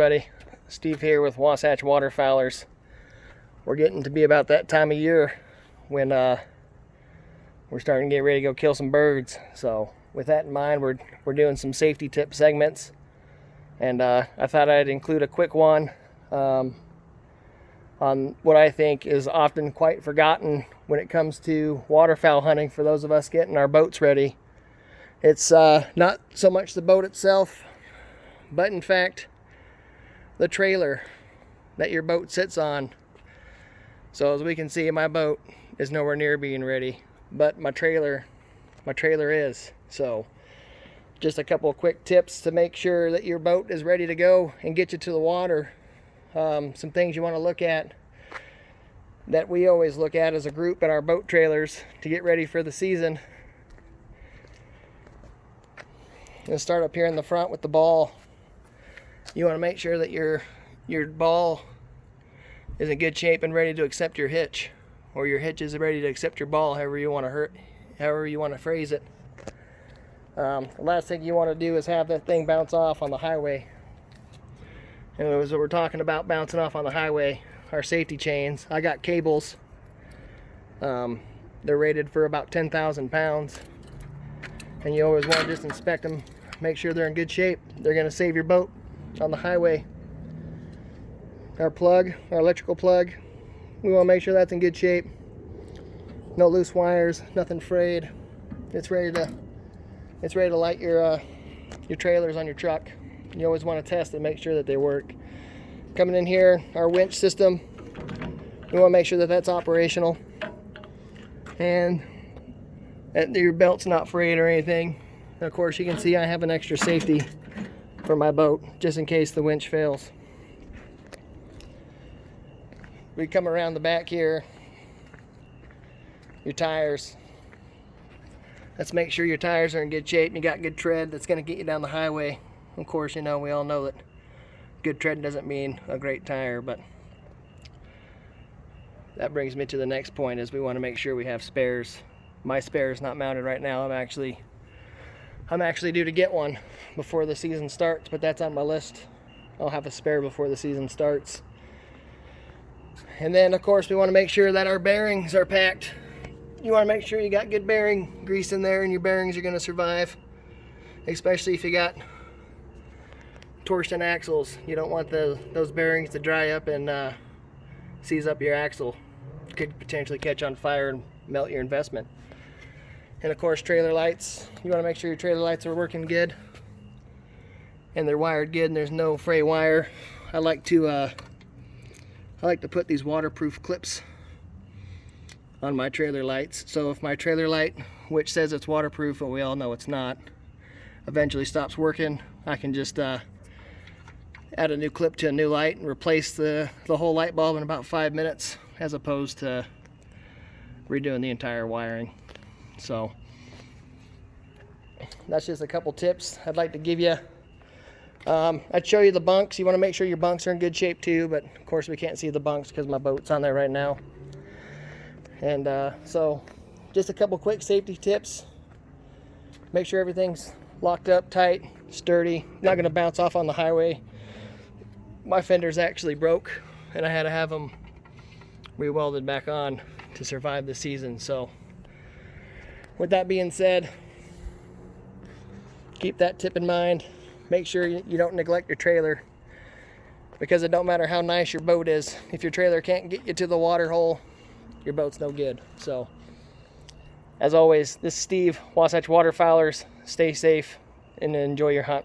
everybody. Steve here with Wasatch Waterfowlers. We're getting to be about that time of year when we're starting to get ready to go kill some birds. So with that in mind, we're doing some safety tip segments, and I thought I'd include a quick one on what I think is often quite forgotten when it comes to waterfowl hunting for those of us getting our boats ready. It's not so much the boat itself, but in fact the trailer that your boat sits on. So as we can see, my boat is nowhere near being ready, but my trailer is. So just a couple of quick tips to make sure that your boat is ready to go and get you to the water. Some things you want to look at that we always look at as a group in our boat trailers to get ready for the season. Let's start up here in the front with the ball. You want to make sure that your ball is in good shape and ready to accept your hitch, or your hitch is ready to accept your ball, however you want to phrase it. The last thing you want to do is have that thing bounce off on the highway. And as we're talking about bouncing off on the highway, our safety chains, I got cables. They're rated for about 10,000 pounds, and you always want to just inspect them, make sure they're in good shape. They're going to save your boat on the highway. Our plug, our electrical plug, we want to make sure that's in good shape. No loose wires, nothing frayed. It's ready to light your trailers on your truck. You always want to test and make sure that they work. Coming in here, our winch system, we want to make sure that that's operational and that your belt's not frayed or anything. And of course, you can see I have an extra safety for my boat just in case the winch fails. We come around the back here, your tires. Let's make sure your tires are in good shape and you got good tread that's going to get you down the highway. Of course, we all know that good tread doesn't mean a great tire, but that brings me to the next point, is we want to make sure we have spares. My spare is not mounted right now. I'm actually due to get one before the season starts, but that's on my list. I'll have a spare before the season starts. And then of course we want to make sure that our bearings are packed. You want to make sure you got good bearing grease in there and your bearings are going to survive, especially if you got torsion axles. You don't want those bearings to dry up and seize up your axle. Could potentially catch on fire and melt your investment. And of course, trailer lights. You want to make sure your trailer lights are working good and they're wired good and there's no fray wire. I like to put these waterproof clips on my trailer lights. So if my trailer light, which says it's waterproof, but we all know it's not, eventually stops working, I can just add a new clip to a new light and replace the whole light bulb in about 5 minutes, as opposed to redoing the entire wiring. So that's just a couple tips I'd like to give you. I'd show you the bunks. You want to make sure your bunks are in good shape too, but of course we can't see the bunks because my boat's on there right now. And so just a couple quick safety tips. Make sure everything's locked up tight, sturdy, not going to bounce off on the highway. My fenders actually broke and I had to have them re-welded back on to survive the season. So with that being said, keep that tip in mind. Make sure you don't neglect your trailer, because it don't matter how nice your boat is. If your trailer can't get you to the water hole, your boat's no good. So as always, this is Steve, Wasatch Waterfowlers. Stay safe and enjoy your hunt.